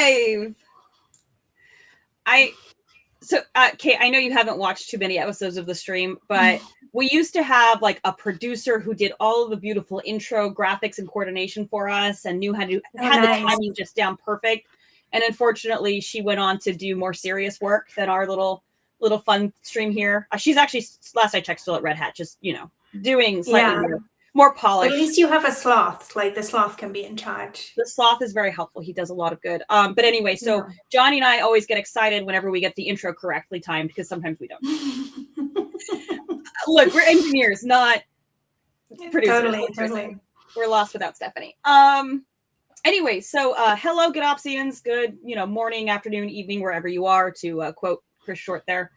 live. Cate, I know you haven't watched too many episodes of the stream, but we used to have like a producer who did all of the beautiful intro graphics and coordination for us and knew how to had the timing just down perfect. And unfortunately, she went on to do more serious work than our little fun stream here. She's actually, last I checked, still at Red Hat, just, doing slightly more polished. But at least you have a sloth. Like the sloth can be in charge. The sloth is very helpful. He does a lot of good. But anyway, so Johnny and I always get excited whenever we get the intro correctly timed because sometimes we don't. Look, we're engineers, not producers. Totally. We're lost without Stephanie. Anyway, so hello, GitOpsians. Good, morning, afternoon, evening, wherever you are, to quote Chris Short there.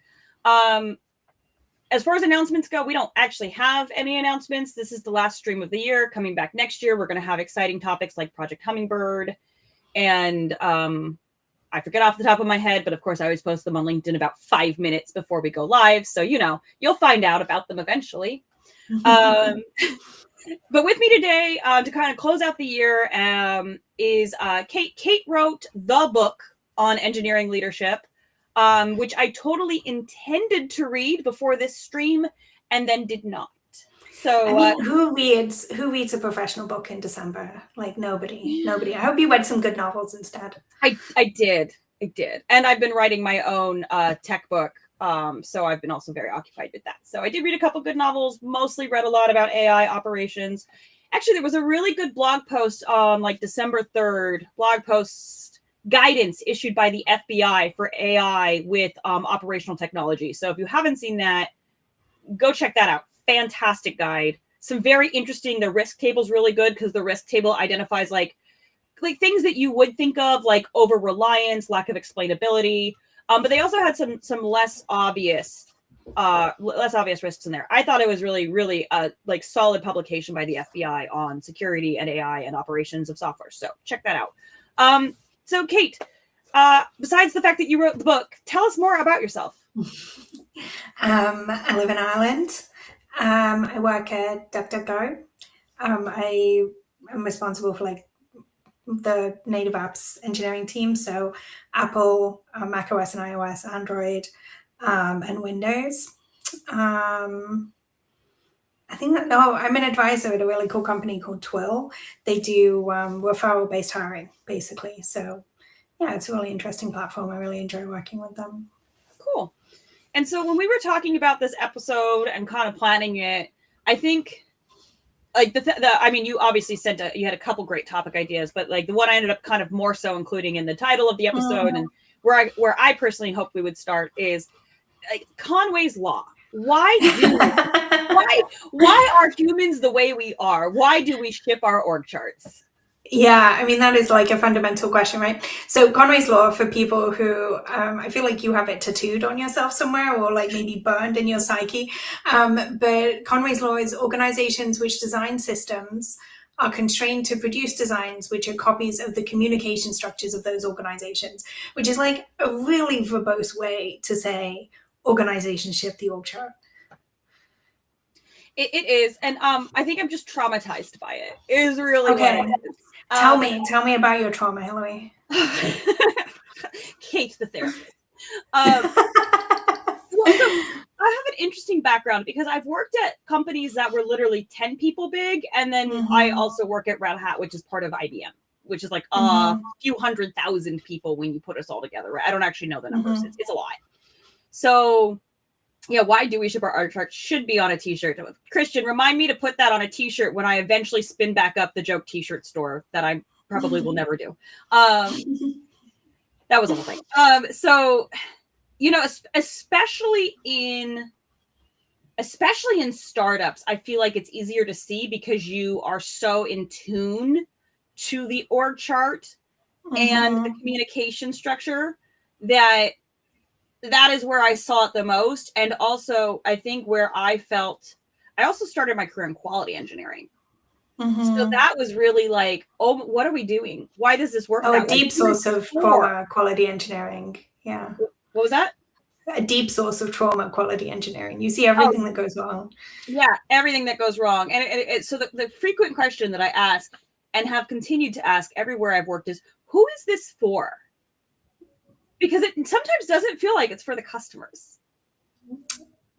As far as announcements go, we don't actually have any announcements. This is the last stream of the year. Coming back next year, we're going to have exciting topics like Project Hummingbird. And I forget off the top of my head, but of course I always post them on LinkedIn about 5 minutes before we go live. So, you'll find out about them eventually. But with me today to kind of close out the year is Cate. Cate wrote the book on engineering leadership. Which I totally intended to read before this stream and then did not. So who reads a professional book in December? Like nobody. I hope you read some good novels instead. I did. And I've been writing my own tech book. So I've been also very occupied with that. So I did read a couple good novels, mostly read a lot about AI operations. Actually, there was a really good blog post on like December 3rd, blog posts guidance issued by the FBI for AI with operational technology. So if you haven't seen that, go check that out. Fantastic guide. Some very interesting, the risk table's really good because the risk table identifies like things that you would think of like over-reliance, lack of explainability. But they also had some less obvious risks in there. I thought it was really, really like solid publication by the FBI on security and AI and operations of software. So check that out. So, Cate, besides the fact that you wrote the book, tell us more about yourself. I live in Ireland. I work at DuckDuckGo. I am responsible for like the native apps engineering team. So Apple, macOS and iOS, Android, and Windows. I'm an advisor at a really cool company called Twill. They do referral-based hiring, basically. So, yeah, it's a really interesting platform. I really enjoy working with them. Cool. And so when we were talking about this episode and kind of planning it, I think, like, you obviously you had a couple great topic ideas, but, like, the one I ended up kind of more so including in the title of the episode and where I personally hoped we would start is, like, Conway's Law. Why are humans the way we are? Why do we ship our org charts? Yeah, I mean, that is like a fundamental question, right? So Conway's Law, for people who, I feel like you have it tattooed on yourself somewhere or like maybe burned in your psyche. But Conway's Law is organizations which design systems are constrained to produce designs which are copies of the communication structures of those organizations, which is like a really verbose way to say organizations ship the org chart. It is, and I think I'm just traumatized by it. It is really okay. What it is. Tell me about your trauma, Hillary. Cate, the therapist. Well, so I have an interesting background because I've worked at companies that were literally 10 people big, and then I also work at Red Hat, which is part of IBM, which is like a few 100,000 people when you put us all together. Right? I don't actually know the numbers. It's a lot. So, yeah, why do we ship our org chart should be on a t-shirt. Christian, remind me to put that on a t-shirt when I eventually spin back up the joke t-shirt store that I probably will never do. That was the whole thing. So, especially in startups, I feel like it's easier to see because you are so in tune to the org chart and the communication structure that is where I saw it the most. And also, I think where I also started my career in quality engineering. So that was really like, oh, what are we doing? Why does this work? A deep source of trauma, quality engineering. Yeah. What was that? A deep source of trauma, quality engineering. You see everything that goes wrong. Yeah, everything that goes wrong. And so the frequent question that I ask and have continued to ask everywhere I've worked is, who is this for? because it sometimes doesn't feel like it's for the customers.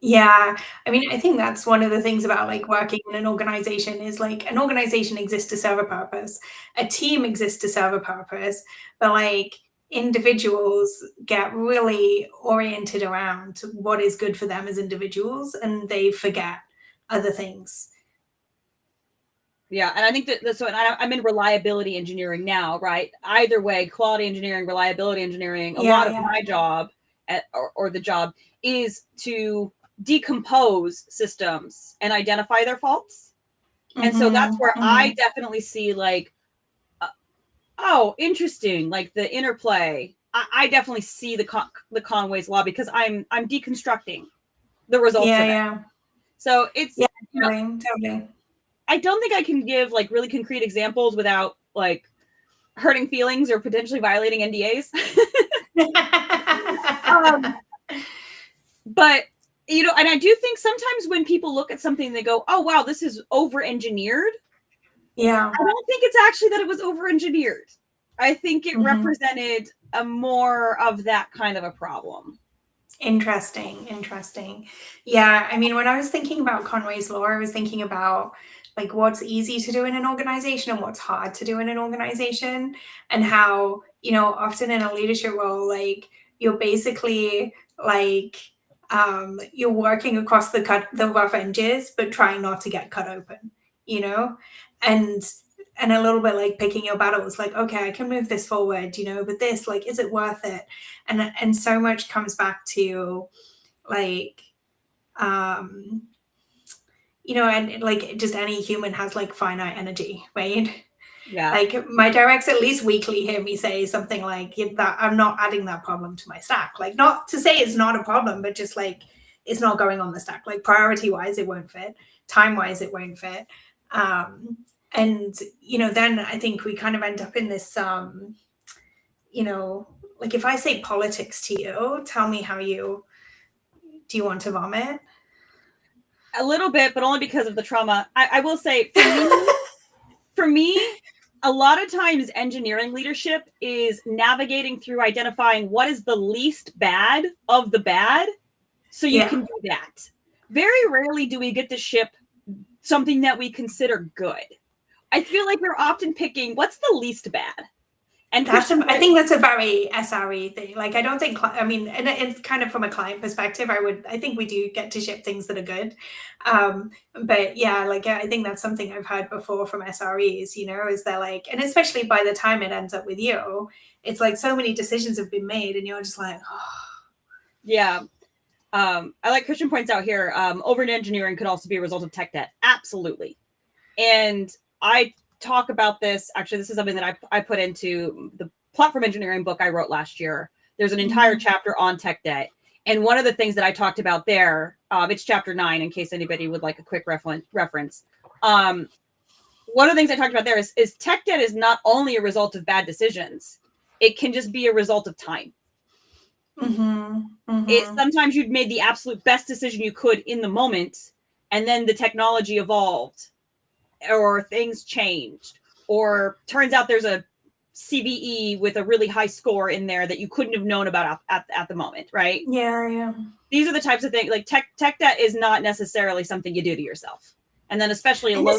Yeah, I mean, I think that's one of the things about like working in an organization is like an organization exists to serve a purpose, a team exists to serve a purpose, but like individuals get really oriented around what is good for them as individuals and they forget other things. Yeah, and I think that so, and I'm in reliability engineering now, right? Either way, quality engineering, reliability engineering, a lot of Yeah. my job or the job is to decompose systems and identify their faults. And so that's where I definitely see like, oh, interesting, like the interplay. I definitely see the Conway's law because I'm deconstructing the results of it. Yeah. So it's Totally. I don't think I can give like really concrete examples without like hurting feelings or potentially violating NDAs. But and I do think sometimes when people look at something, they go, "Oh wow, this is over-engineered." Yeah. I don't think it's actually that it was over-engineered. I think it represented a more of that kind of a problem. Interesting. Yeah, I mean, when I was thinking about Conway's law, I was thinking about like what's easy to do in an organization and what's hard to do in an organization, and how, often in a leadership role, like you're basically like you're working across the rough edges, but trying not to get cut open, and a little bit like picking your battles, like, okay, I can move this forward, but this, like, is it worth it? And so much comes back to like and like just any human has like finite energy, right? Yeah. Like my directs at least weekly hear me say something like that I'm not adding that problem to my stack. Like, not to say it's not a problem, but just like it's not going on the stack. Like priority wise, it won't fit. Time wise, it won't fit. And then I think we kind of end up in this like if I say politics to you, tell me how do you want to vomit? A little bit, but only because of the trauma. I will say, for me, a lot of times engineering leadership is navigating through identifying what is the least bad of the bad, so you can do that. Very rarely do we get to ship something that we consider good. I feel like we're often picking what's the least bad. And I think that's a very SRE thing. Like, I don't think, I mean, and it's kind of from a client perspective, I think we do get to ship things that are good. But yeah, like, I think that's something I've heard before from SREs, is they're like, and especially by the time it ends up with you, it's like so many decisions have been made and you're just like, oh. Yeah. I like Christian points out here, over engineering could also be a result of tech debt. Absolutely. And I talk about this. Actually, this is something that I put into the platform engineering book I wrote last year. There's an entire chapter on tech debt. And one of the things that I talked about there, it's chapter 9, in case anybody would like a quick reference. One of the things I talked about there is tech debt is not only a result of bad decisions. It can just be a result of time. Sometimes you'd made the absolute best decision you could in the moment, and then the technology evolved, or things changed, or turns out there's a CVE with a really high score in there that you couldn't have known about at the moment, right? Yeah. These are the types of things, like tech debt is not necessarily something you do to yourself. And then especially a low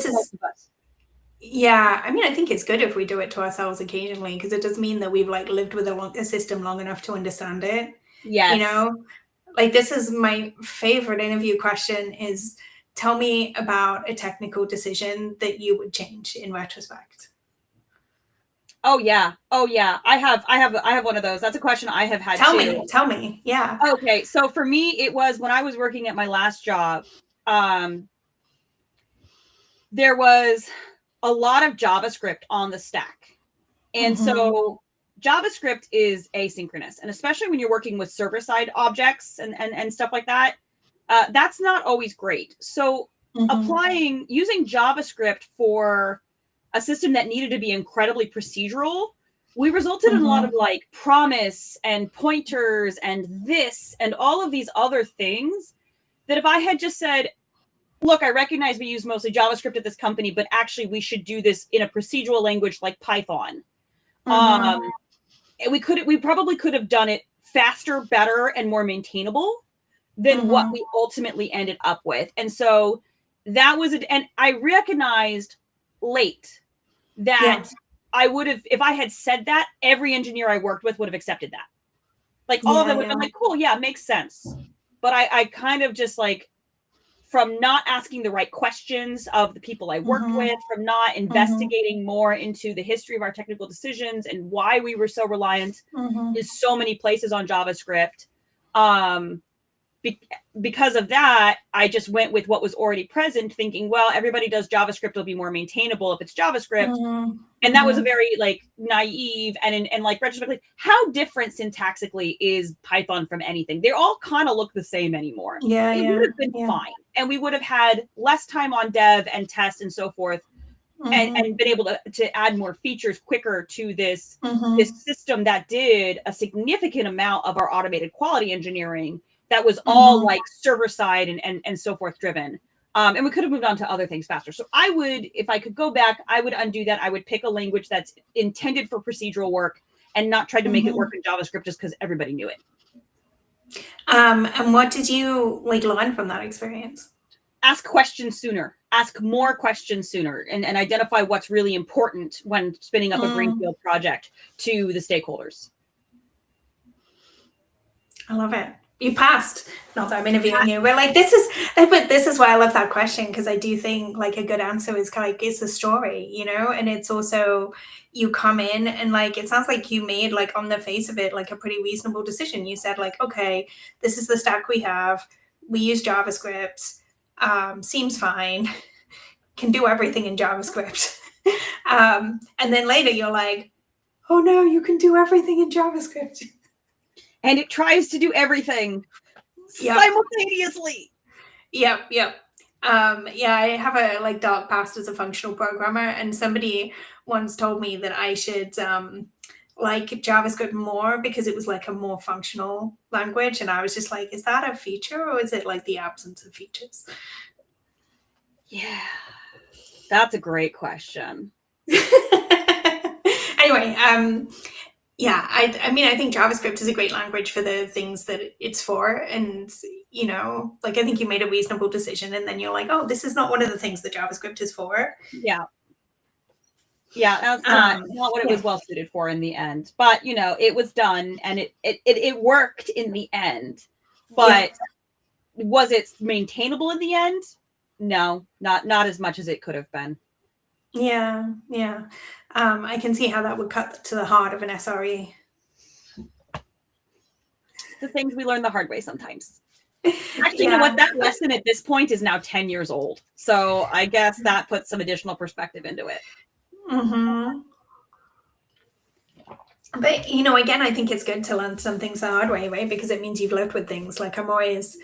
Yeah, I mean, I think it's good if we do it to ourselves occasionally, because it does mean that we've like lived with a system long enough to understand it. Yes. Like, this is my favorite interview question is, tell me about a technical decision that you would change in retrospect. Oh yeah. I have one of those. That's a question I have had too. Tell me. Yeah. Okay. So for me, it was when I was working at my last job, there was a lot of JavaScript on the stack. And so JavaScript is asynchronous. And especially when you're working with server-side objects and stuff like that, that's not always great. So using JavaScript for a system that needed to be incredibly procedural, we resulted in a lot of like promise and pointers and this and all of these other things that if I had just said, look, I recognize we use mostly JavaScript at this company, but actually we should do this in a procedural language like Python. We probably could have done it faster, better, and more maintainable than what we ultimately ended up with. And so that was it. And I recognized late that I would have, if I had said that, every engineer I worked with would have accepted that. Like all of them would have been like, cool, yeah, makes sense. But I kind of just like, from not asking the right questions of the people I worked with, from not investigating more into the history of our technical decisions and why we were so reliant in so many places on JavaScript. Because of that, I just went with what was already present, thinking, well, everybody does JavaScript, it'll be more maintainable if it's JavaScript. And that was a very like naive and like retrospectively, how different syntactically is Python from anything? They all kind of look the same anymore. It would have been fine. And we would have had less time on dev and test and so forth, and been able to add more features quicker to this system that did a significant amount of our automated quality engineering that was all like server side and so forth driven. And we could have moved on to other things faster. So I would, if I could go back, I would undo that. I would pick a language that's intended for procedural work and not try to make it work in JavaScript just because everybody knew it. And what did you like learn from that experience? Ask questions sooner. Ask more questions sooner, and identify what's really important when spinning up a greenfield project to the stakeholders. I love it. You passed. Not that I'm interviewing you, but like this is why I love that question, because I do think like a good answer is kind of like it's a story, you know, and it's also you come in and like it sounds like you made like on the face of it like a pretty reasonable decision. You said like, okay, this is the stack we have. We use JavaScript. Seems fine. Can do everything in JavaScript. And then later you're like, oh no, you can do everything in JavaScript. And it tries to do everything simultaneously. Yep. Yeah, I have a like dark past as a functional programmer, and somebody once told me that I should like JavaScript more because it was like a more functional language. And I was just like, is that a feature or is it like the absence of features? Yeah, that's a great question. Anyway, yeah, I mean, I think JavaScript is a great language for the things that it's for. And, you know, like, I think you made a reasonable decision and then you're like, oh, this is not one of the things that JavaScript is for. Yeah. Yeah, that's not what it was well suited for in the end. But, you know, it was done and it worked in the end. But was it maintainable in the end? No, not as much as it could have been. Yeah. I can see how that would cut to the heart of an SRE. The things we learn the hard way sometimes. Actually, you know what? That lesson at this point is now 10 years old. So I guess that puts some additional perspective into it. But, you know, again, I think it's good to learn some things the hard way, right? Because it means you've lived with things. Like I'm always,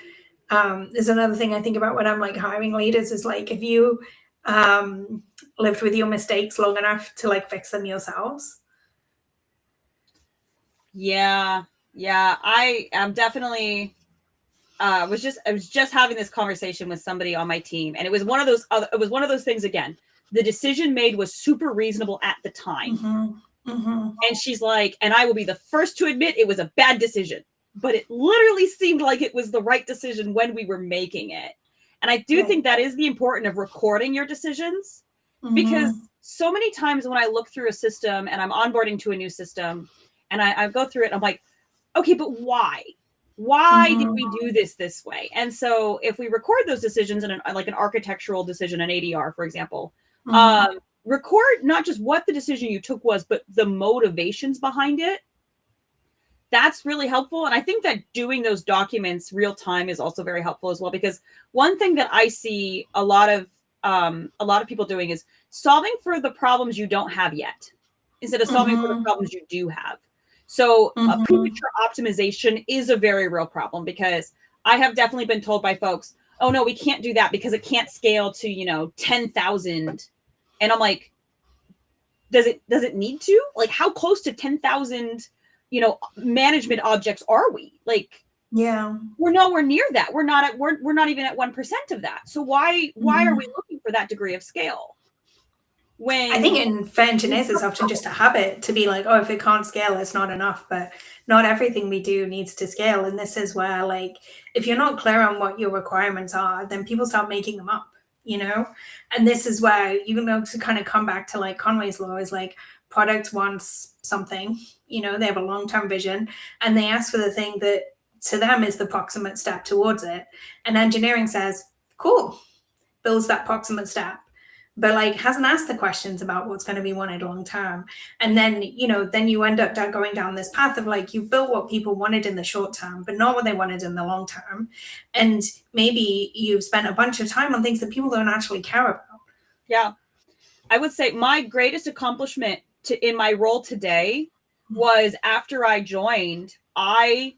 there's another thing I think about when I'm like hiring leaders is like, if you lived with your mistakes long enough to like fix them yourselves. Yeah. I am definitely, I was just having this conversation with somebody on my team, and it was one of those things again. The decision made was super reasonable at the time. And she's like, and I will be the first to admit it was a bad decision, but it literally seemed like it was the right decision when we were making it. And I do think that is the importance of recording your decisions, because so many times when I look through a system and I'm onboarding to a new system and I go through it, I'm like, okay, but why? Why did we do this way? And so if we record those decisions in like an architectural decision, an ADR, for example, record not just what the decision you took was, but the motivations behind it. That's really helpful. And I think that doing those documents real time is also very helpful as well, because one thing that I see a lot of people doing is solving for the problems you don't have yet instead of solving for the problems you do have. So premature optimization is a very real problem, because I have definitely been told by folks, oh no, we can't do that because it can't scale to, 10,000. And I'm like, does it need to? Like, how close to 10,000, management objects are we? Like, we're nowhere near that. We're not even at 1% of that. So why are we looking for that degree of scale? I think for engineers, it's often just a habit to be like, oh, if it can't scale, it's not enough. But not everything we do needs to scale. And this is where, like, if you're not clear on what your requirements are, then people start making them up, you know? And this is where you know to kind of come back to like Conway's law is like product wants something, you know, they have a long-term vision and they ask for the thing that to them is the proximate step towards it. And engineering says, cool, builds that proximate step, but like hasn't asked the questions about what's going to be wanted long term. And then, you know, then you end up going down this path of like you built what people wanted in the short term, but not what they wanted in the long term. And maybe you've spent a bunch of time on things that people don't actually care about. Yeah. I would say my greatest accomplishment in my role today was after I joined, I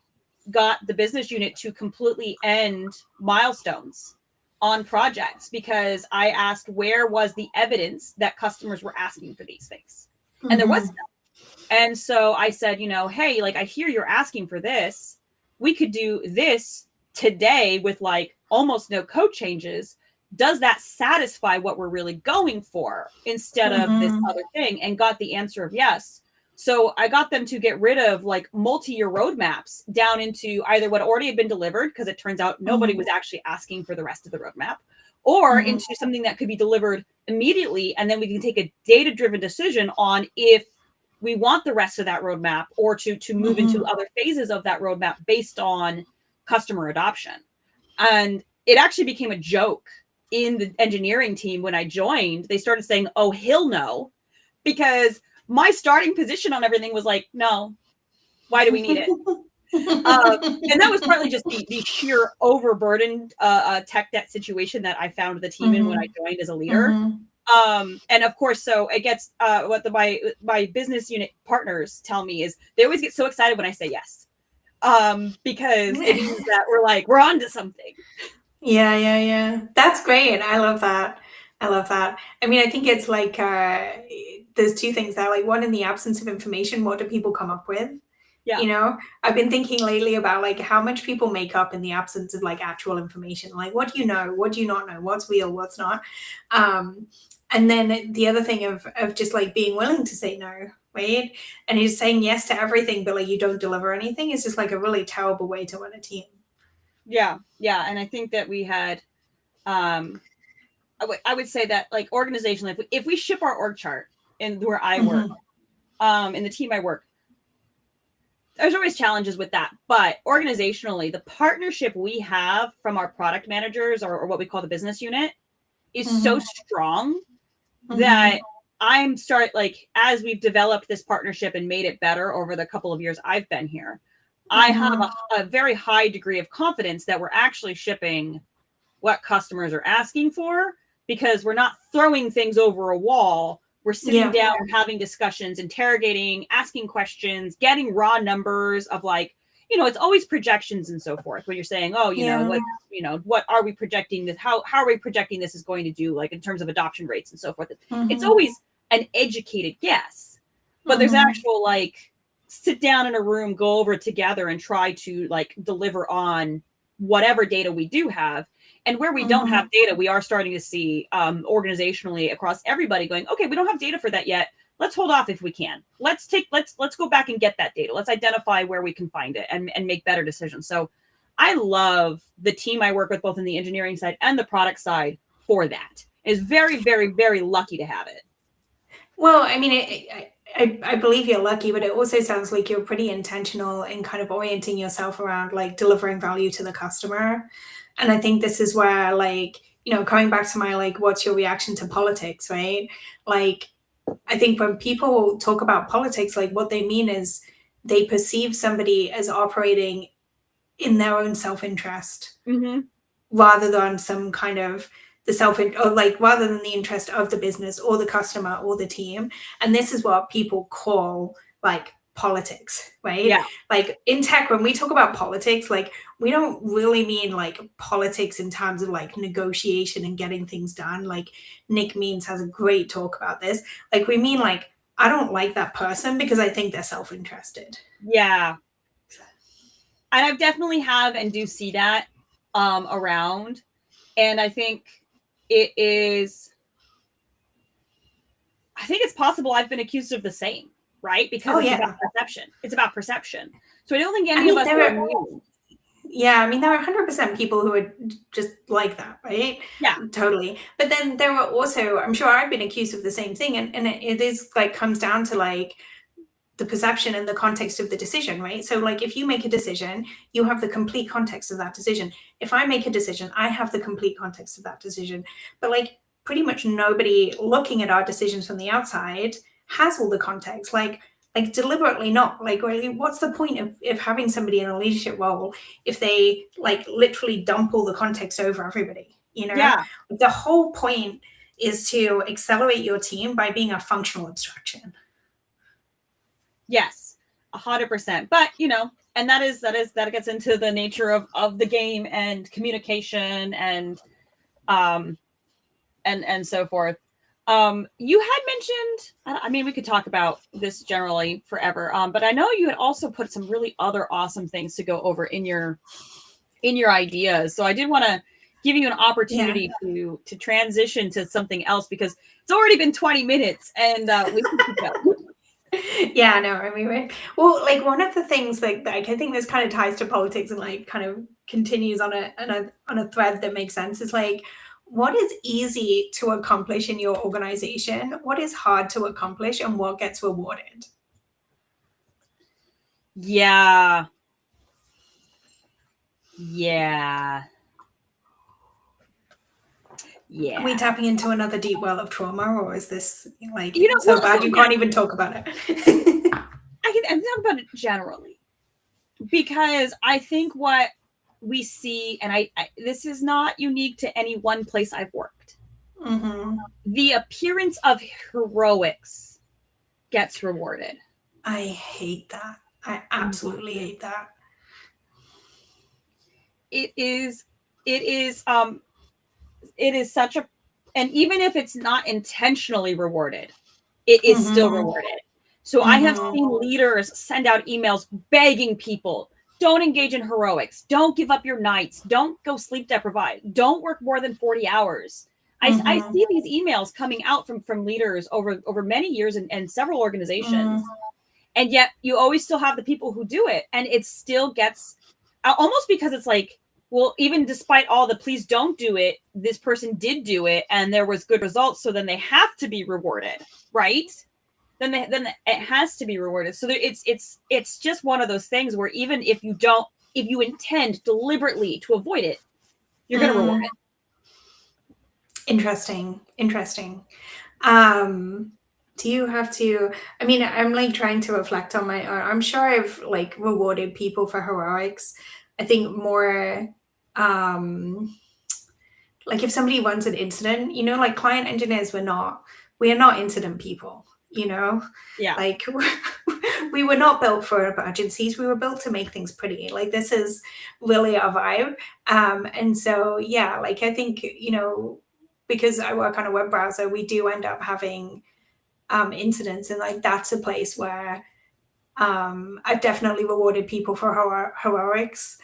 got the business unit to completely end milestones on projects because I asked where was the evidence that customers were asking for these things. And there was none. And so I said, you know, hey, like I hear you're asking for this. We could do this today with like almost no code changes. Does that satisfy what we're really going for instead of this other thing? And got the answer of yes. So I got them to get rid of like multi-year roadmaps down into either what already had been delivered, because it turns out nobody was actually asking for the rest of the roadmap, or into something that could be delivered immediately. And then we can take a data-driven decision on if we want the rest of that roadmap or to move into other phases of that roadmap based on customer adoption. And it actually became a joke in the engineering team when I joined. They started saying, oh, he'll know, because my starting position on everything was like, no, why do we need it? And that was partly just the sheer overburdened tech debt situation that I found the team in when I joined as a leader. And of course, so it gets what my business unit partners tell me is they always get so excited when I say yes, because it means that we're on to something. Yeah. That's great. I love that. I mean, I think it's like there's two things there. Like one, in the absence of information, what do people come up with? Yeah. You know, I've been thinking lately about like how much people make up in the absence of like actual information. Like, what do you know? What do you not know? What's real? What's not? And then the other thing of just like being willing to say no, right? And just saying yes to everything, but like you don't deliver anything is just like a really terrible way to run a team. Yeah. And I think that we had, I would say that like organizationally, if we ship our org chart in where I work, in the team I work, there's always challenges with that. But organizationally, the partnership we have from our product managers or what we call the business unit is so strong that I'm as we've developed this partnership and made it better over the couple of years I've been here, I have a very high degree of confidence that we're actually shipping what customers are asking for, because we're not throwing things over a wall. We're sitting down, having discussions, interrogating, asking questions, getting raw numbers of like, you know, it's always projections and so forth. When you're saying, oh, what are we projecting this? How are we projecting this is going to do, like in terms of adoption rates and so forth? It's always an educated guess, but there's actual like sit down in a room, go over it together, and try to like deliver on whatever data we do have. And where we don't have data, we are starting to see organizationally across everybody going, okay, we don't have data for that yet. Let's hold off if we can. Let's go back and get that data. Let's identify where we can find it and make better decisions. So I love the team I work with, both in the engineering side and the product side, for that. Is very, very, very lucky to have it. Well, I mean, I believe you're lucky, but it also sounds like you're pretty intentional in kind of orienting yourself around like delivering value to the customer. And I think this is where, like, you know, coming back to my like, what's your reaction to politics, right? Like, I think when people talk about politics, like what they mean is they perceive somebody as operating in their own self-interest rather than some kind of or like rather than the interest of the business or the customer or the team. And this is what people call like politics, right? Yeah. Like in tech, when we talk about politics, like we don't really mean like politics in terms of like negotiation and getting things done. Like Nick Means has a great talk about this. Like we mean like, I don't like that person because I think they're self-interested. Yeah. And I've definitely have and do see that around. And I think it is I think it's possible I've been accused of the same, right? Because it's about perception. It's about perception. So I don't think any of us are immune. Yeah, I mean, there are 100% people who are just like that, right? Yeah. Totally. But then there were also, I'm sure I've been accused of the same thing. And it is like, comes down to like the perception and the context of the decision, right? So like, if you make a decision, you have the complete context of that decision. If I make a decision, I have the complete context of that decision. But like, pretty much nobody looking at our decisions from the outside has all the context. Like deliberately not. Like, really, what's the point of having somebody in a leadership role if they like literally dump all the context over everybody? You know, Yeah. The whole point is to accelerate your team by being a functional abstraction. Yes, 100%. But you know, and that gets into the nature of the game and communication and so forth. You had mentioned, I mean, we could talk about this generally forever, but I know you had also put some really other awesome things to go over in your ideas. So I did want to give you an opportunity to transition to something else, because it's already been 20 minutes and we can keep going. Yeah, no, I mean, well, like one of the things like I think this kind of ties to politics and like kind of continues on a thread that makes sense is like, what is easy to accomplish in your organization? What is hard to accomplish, and what gets rewarded? Yeah. Yeah. Are we tapping into another deep well of trauma, or is this like so bad you can't even talk about it? I can talk about it generally, because I think what we see, and I this is not unique to any one place I've worked. Mm-hmm. The appearance of heroics gets rewarded. I hate that. I absolutely hate that. It is such a, and even if it's not intentionally rewarded, it is still rewarded. So I have seen leaders send out emails begging people, don't engage in heroics, don't give up your nights, don't go sleep deprived, don't work more than 40 hours. I see these emails coming out from leaders over many years and several organizations. And yet you always still have the people who do it. And it still gets, almost because it's like, well, even despite all the please don't do it, this person did do it and there was good results. So then they have to be rewarded, right? Then it has to be rewarded. So it's just one of those things where even if you intend deliberately to avoid it, you're going to reward it. Interesting. Do you have to, I mean, I'm like trying to reflect on I'm sure I've like rewarded people for heroics. I think more, like if somebody runs an incident, you know, like client engineers, we are not incident people, you know? Yeah. Like we were not built for emergencies. We were built to make things pretty. Like this is really our vibe. And so, yeah, like I think, you know, because I work on a web browser, we do end up having incidents, and like that's a place where I've definitely rewarded people for heroics.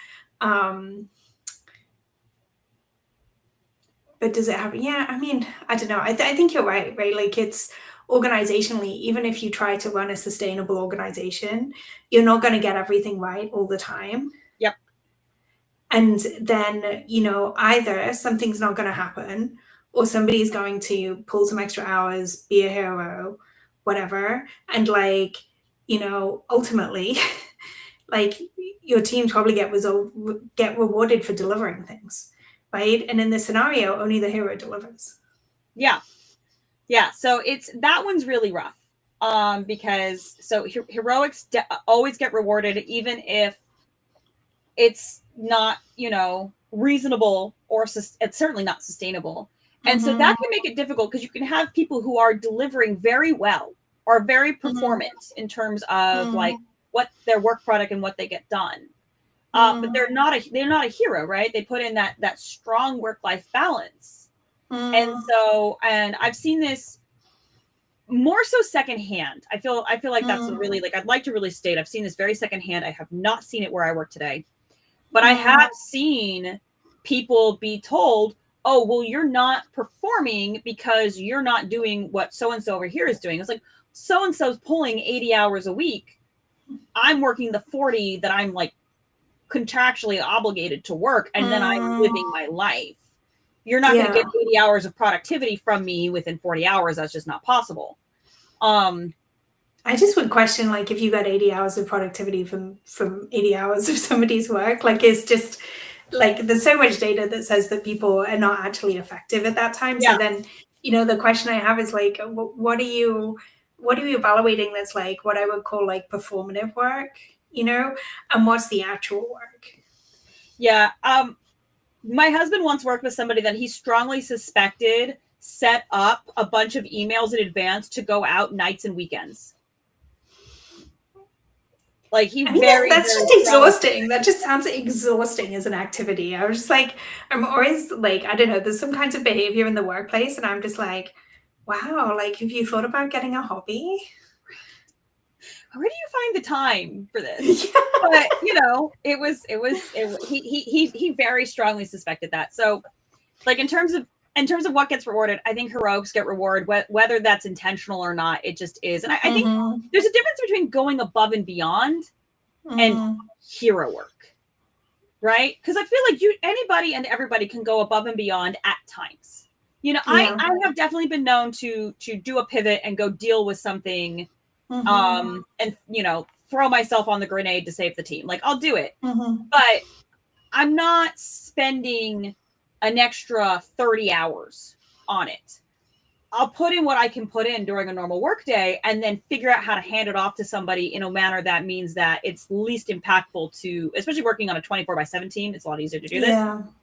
But does it happen? Yeah, I mean, I don't know. I think you're right? Like it's organizationally, even if you try to run a sustainable organization, you're not going to get everything right all the time. Yep. And then, you know, either something's not going to happen, or somebody's going to pull some extra hours, be a hero, whatever. And like, you know, ultimately, like your teams probably get rewarded for delivering things, right? And in this scenario, only the hero delivers. Yeah. So that one's really rough, because so heroics always get rewarded, even if it's not, you know, reasonable, or it's certainly not sustainable. And so that can make it difficult, because you can have people who are delivering very well, or very performant in terms of like what their work product and what they get done. But they're not a hero, right? They put in that strong work-life balance. And I've seen this more so secondhand. I feel like that's really, like, I'd like to really state I've seen this very secondhand. I have not seen it where I work today, but I have seen people be told, oh, well, you're not performing because you're not doing what so-and-so over here is doing. It's like, so-and-so's pulling 80 hours a week. I'm working the 40 that I'm like contractually obligated to work, and then I'm living my life. You're not going to get 80 hours of productivity from me within 40 hours. That's just not possible. I just would question, like, if you got 80 hours of productivity from 80 hours of somebody's work, like, it's just like there's so much data that says that people are not actually effective at that time. Yeah. So then, the question I have is like, what are you evaluating that's like what I would call like performative work, and what's the actual work? Yeah. My husband once worked with somebody that he strongly suspected set up a bunch of emails in advance to go out nights and weekends. Like that's just exhausting. That just sounds exhausting as an activity. I was just like, I'm always like, I don't know, there's some kinds of behavior in the workplace, and I'm just like, wow, like, have you thought about getting a hobby? Where do you find the time for this? Yeah. But he very strongly suspected that. So, like, in terms of what gets rewarded, I think heroics get rewarded, whether that's intentional or not. It just is. And I think there's a difference between going above and beyond and hero work, right? Because I feel like anybody and everybody can go above and beyond at times. I have definitely been known to do a pivot and go deal with something, and throw myself on the grenade to save the team. Like, I'll do it, but I'm not spending an extra 30 hours on it. I'll put in what I can put in during a normal work day and then figure out how to hand it off to somebody in a manner that means that it's least impactful to, especially working on a 24/7 team. It's a lot easier to do this.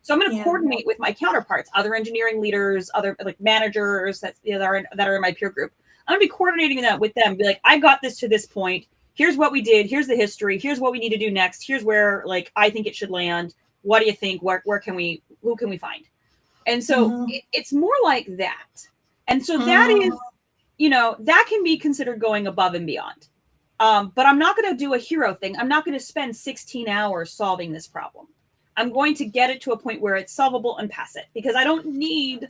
So I'm going to coordinate with my counterparts, other engineering leaders, other like managers that are in my peer group. I'm going to be coordinating that with them. Be like, I got this to this point. Here's what we did. Here's the history. Here's what we need to do next. Here's where like I think it should land. What do you think? Who can we find? And so it's more like that. And so that is, that can be considered going above and beyond. But I'm not going to do a hero thing. I'm not going to spend 16 hours solving this problem. I'm going to get it to a point where it's solvable and pass it, because I don't need,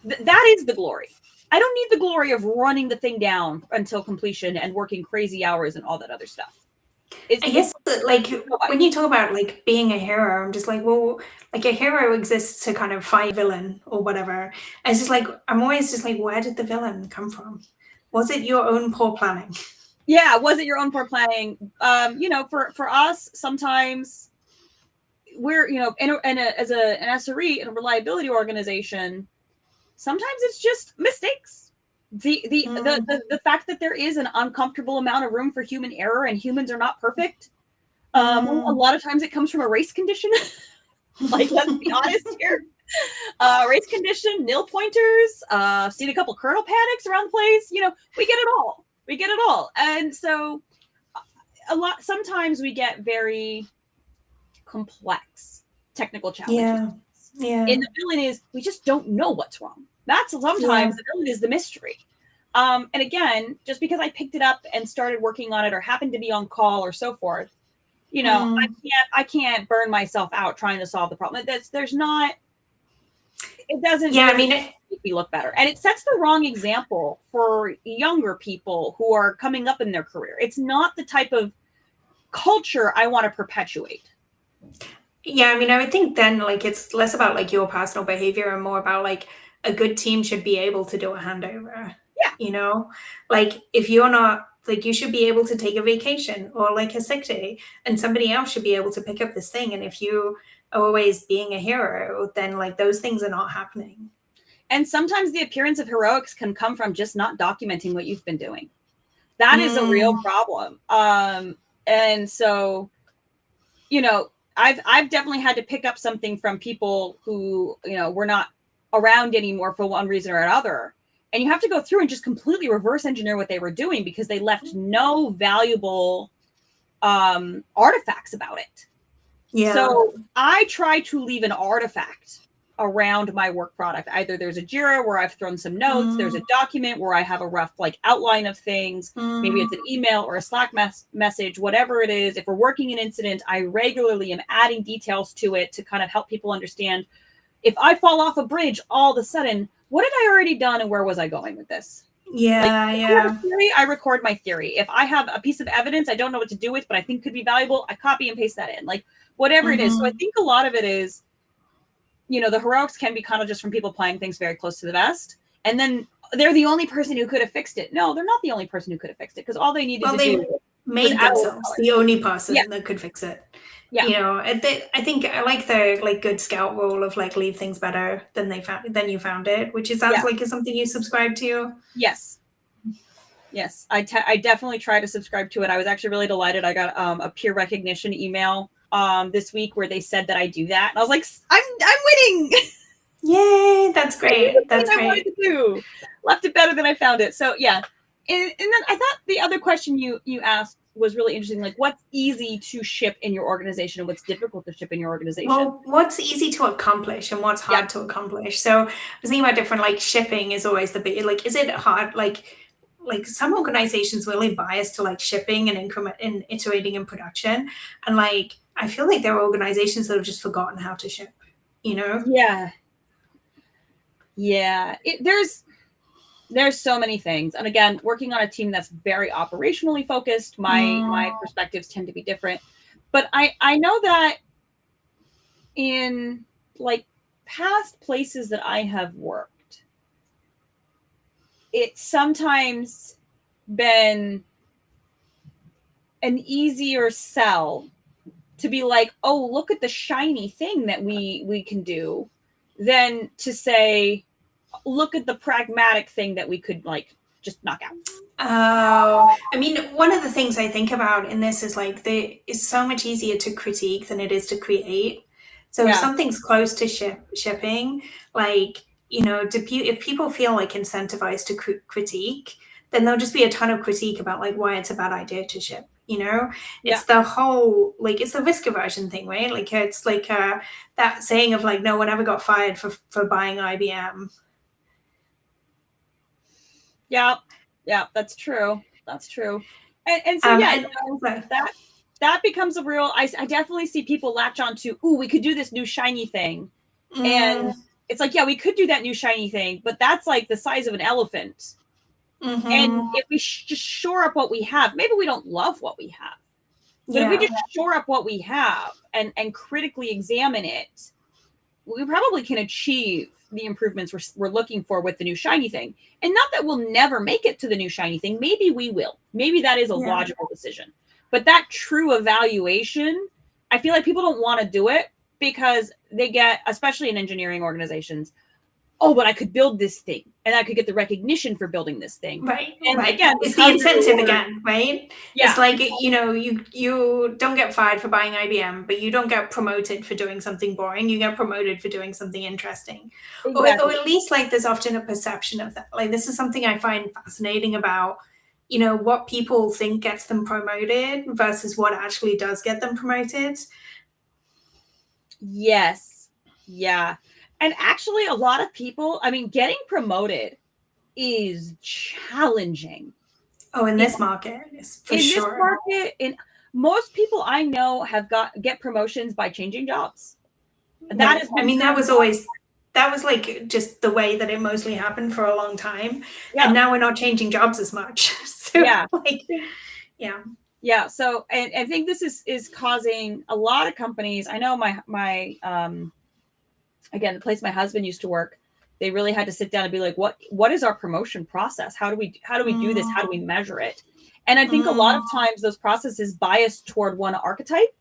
that is the glory. I don't need the glory of running the thing down until completion and working crazy hours and all that other stuff. I guess, like, when you talk about like being a hero, I'm just like, well, like a hero exists to kind of fight a villain or whatever. And it's just like, I'm always just like, where did the villain come from? Was it your own poor planning? Yeah, was it your own poor planning? For us, sometimes we're, as an SRE in a reliability organization, sometimes it's just mistakes. The fact that there is an uncomfortable amount of room for human error and humans are not perfect. A lot of times it comes from a race condition. Like, let's be honest here. Race condition, nil pointers, seen a couple kernel panics around the place. We get it all. And so sometimes we get very complex technical challenges. Yeah. And the villain is, we just don't know what's wrong. That's sometimes the villain is the mystery. And again, just because I picked it up and started working on it or happened to be on call or so forth, I can't burn myself out trying to solve the problem. It doesn't make me look better. And it sets the wrong example for younger people who are coming up in their career. It's not the type of culture I want to perpetuate. Yeah, I would think then, like, it's less about like your personal behavior and more about like a good team should be able to do a handover. Yeah. Like, if you're not, like, you should be able to take a vacation or like a sick day, and somebody else should be able to pick up this thing. And if you are always being a hero, then like those things are not happening. And sometimes the appearance of heroics can come from just not documenting what you've been doing. That is a real problem. And so, I've definitely had to pick up something from people who, were not around anymore for one reason or another. And you have to go through and just completely reverse engineer what they were doing because they left no valuable artifacts about it. Yeah. So I try to leave an artifact around my work product. Either there's a Jira where I've thrown some notes, there's a document where I have a rough like outline of things, maybe it's an email or a Slack message, whatever it is. If we're working an incident, I regularly am adding details to it to kind of help people understand if I fall off a bridge all of a sudden, what had I already done and where was I going with this? Yeah, if I have a theory, I record my theory. If I have a piece of evidence I don't know what to do with, but I think could be valuable, I copy and paste that in. Like whatever it is. So I think a lot of it is, the heroics can be kind of just from people playing things very close to the vest. And then they're the only person who could have fixed it. No, they're not the only person who could have fixed it because all they needed to do made themselves the only person that could fix it. Yeah. I think I like the good scout rule of like leave things better than you found it, which sounds like is something you subscribe to. Yes. I definitely try to subscribe to it. I was actually really delighted. I got a peer recognition email this week where they said that I do that, and I was like, I'm winning. Yay, that's great. That's great. I wanted to do. Left it better than I found it. So yeah. And then I thought the other question you asked was really interesting. Like, what's easy to ship in your organization and what's difficult to ship in your organization? Well, what's easy to accomplish and what's hard to accomplish? So I was thinking about different, like shipping is always the big, like, is it hard? Like some organizations really bias to like shipping and iterating in production. And like, I feel like there are organizations that have just forgotten how to ship, Yeah. There's so many things. And again, working on a team that's very operationally focused, my perspectives tend to be different. But I know that in like past places that I have worked, it's sometimes been an easier sell to be like, oh, look at the shiny thing that we can do, than to say, look at the pragmatic thing that we could like just knock out. Oh, I mean, one of the things I think about in this is like it's so much easier to critique than it is to create. So if something's close to shipping, like, if people feel like incentivized to critique, then there'll just be a ton of critique about like why it's a bad idea to ship. It's the whole, like, it's the risk aversion thing, right? Like it's like that saying of like, no one ever got fired for buying IBM. Yeah, that's true. And so that becomes a real. I definitely see people latch on to, ooh, we could do this new shiny thing, and it's like, yeah, we could do that new shiny thing, but that's like the size of an elephant. And if we just shore up what we have, maybe we don't love what we have, but if we just shore up what we have and critically examine it, we probably can achieve the improvements we're looking for with the new shiny thing. And not that we'll never make it to the new shiny thing. Maybe we will. Maybe that is a logical decision. But that true evaluation, I feel like people don't want to do it because they get, especially in engineering organizations, oh, but I could build this thing and I could get the recognition for building this thing. Right. And again, it's the incentive again, right? Yeah. It's like, you don't get fired for buying IBM, but you don't get promoted for doing something boring. You get promoted for doing something interesting. Exactly. Or at least like there's often a perception of that. Like this is something I find fascinating about, what people think gets them promoted versus what actually does get them promoted. Yes. Yeah. And actually, a lot of people, I mean, getting promoted is challenging. Oh, in this market, for sure. This market, most people I know get promotions by changing jobs. That is, that was like just the way that it mostly happened for a long time. Yeah. And now we're not changing jobs as much. So, yeah. So, and I think this is causing a lot of companies. I know my again, the place my husband used to work, they really had to sit down and be like, what is our promotion process? How do we do this? How do we measure it? And I think a lot of times those processes bias toward one archetype.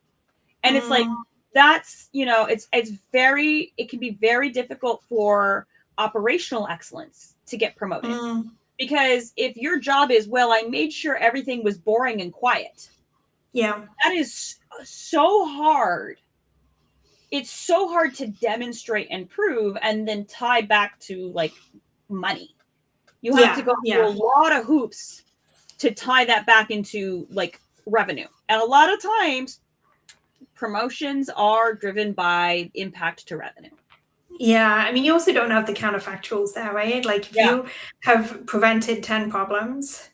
And it's like, that's, it can be very difficult for operational excellence to get promoted. Because if your job is, well, I made sure everything was boring and quiet. Yeah. That is so hard. It's so hard to demonstrate and prove and then tie back to like money. You have to go through a lot of hoops to tie that back into like revenue. And a lot of times promotions are driven by impact to revenue. Yeah. I mean, you also don't have the counterfactuals there, right? Like if you have prevented 10 problems,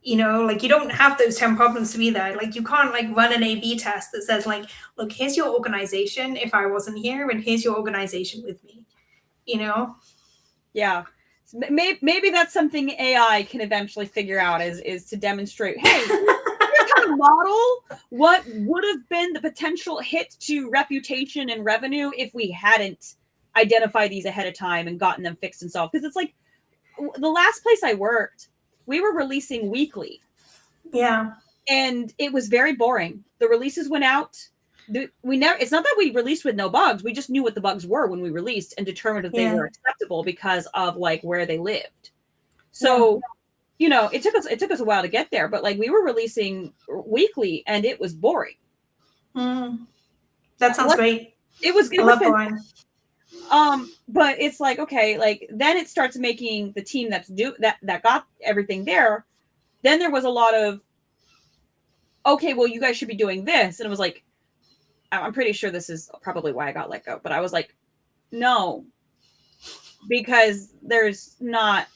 like you don't have those 10 problems to be there. Like you can't like run an A/B test that says like, look, here's your organization if I wasn't here, and here's your organization with me. Yeah. Maybe that's something AI can eventually figure out is to demonstrate, hey, here's how to model what would have been the potential hit to reputation and revenue if we hadn't identified these ahead of time and gotten them fixed and solved. Because it's like the last place I worked, we were releasing weekly. Yeah. And it was very boring. The releases went out. It's not that we released with no bugs. We just knew what the bugs were when we released and determined if they were acceptable because of like where they lived. So, it took us a while to get there, but like we were releasing weekly and it was boring. That sounds great. It was I love boring. But it's like, okay, like then it starts making the team that got everything there. Then there was a lot of, okay, well, you guys should be doing this. And it was like, I'm pretty sure this is probably why I got let go. But I was like, no, because there's not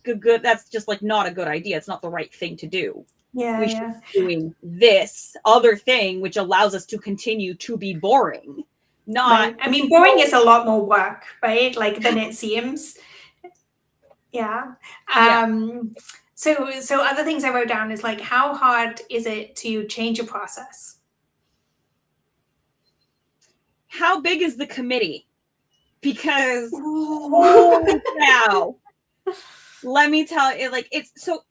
good. That's just like not a good idea. It's not the right thing to do. Yeah, we should be doing this other thing, which allows us to continue to be boring. Not. I mean, boring is a lot more work, right? Like than it seems. Yeah. So other things I wrote down is like, how hard is it to change a process? How big is the committee? Because holy cow. Let me tell you, like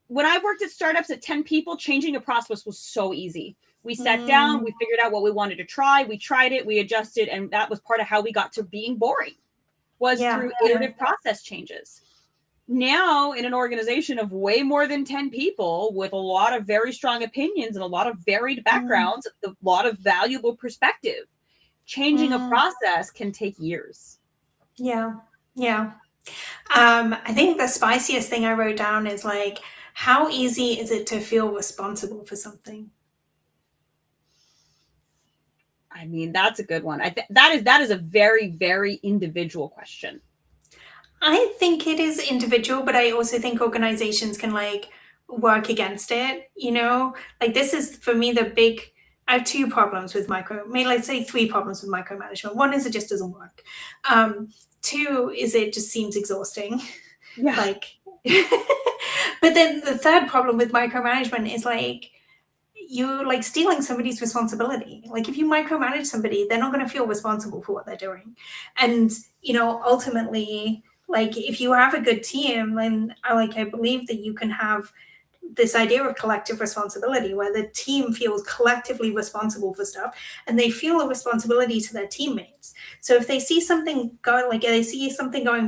when I worked at startups at 10 people, changing a process was so easy. We sat down, we figured out what we wanted to try, we tried it, we adjusted, and that was part of how we got to being boring, was through iterative process changes. Now, in an organization of way more than 10 people with a lot of very strong opinions and a lot of varied backgrounds, a lot of valuable perspective, changing a process can take years. Yeah. I think the spiciest thing I wrote down is like, how easy is it to feel responsible for something? I mean, that's a good one. That is a very, very individual question. I think it is individual, but I also think organizations can like work against it, like this is for me I have two problems with let's say three problems with micromanagement. One is it just doesn't work. Two is it just seems exhausting. Yeah. Like, but then the third problem with micromanagement is like, you're like stealing somebody's responsibility. Like if you micromanage somebody, they're not going to feel responsible for what they're doing. And, ultimately, like if you have a good team, then I believe that you can have this idea of collective responsibility where the team feels collectively responsible for stuff and they feel a responsibility to their teammates. So if they see something going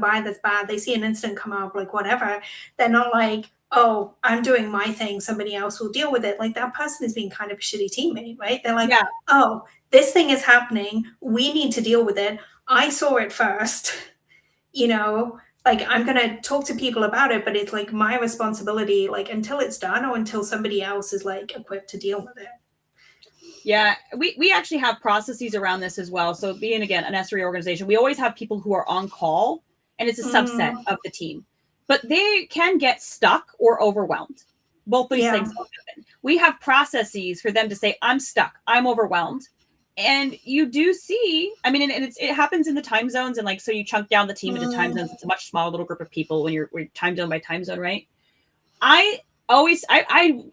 by that's bad, they see an incident come up, like whatever, they're not like, oh, I'm doing my thing, somebody else will deal with it. Like that person is being kind of a shitty teammate, right? They're like, oh, this thing is happening, we need to deal with it. I saw it first, like I'm going to talk to people about it, but it's like my responsibility, like until it's done or until somebody else is like equipped to deal with it. Yeah, we actually have processes around this as well. So being, again, an SRE organization, we always have people who are on call and it's a subset of the team, but they can get stuck or overwhelmed. Both these things happen. We have processes for them to say, I'm stuck, I'm overwhelmed. And you do see, I mean, and it happens in the time zones. And like, so you chunk down the team into time zones. It's a much smaller little group of people when you're time zone by time zone, right? I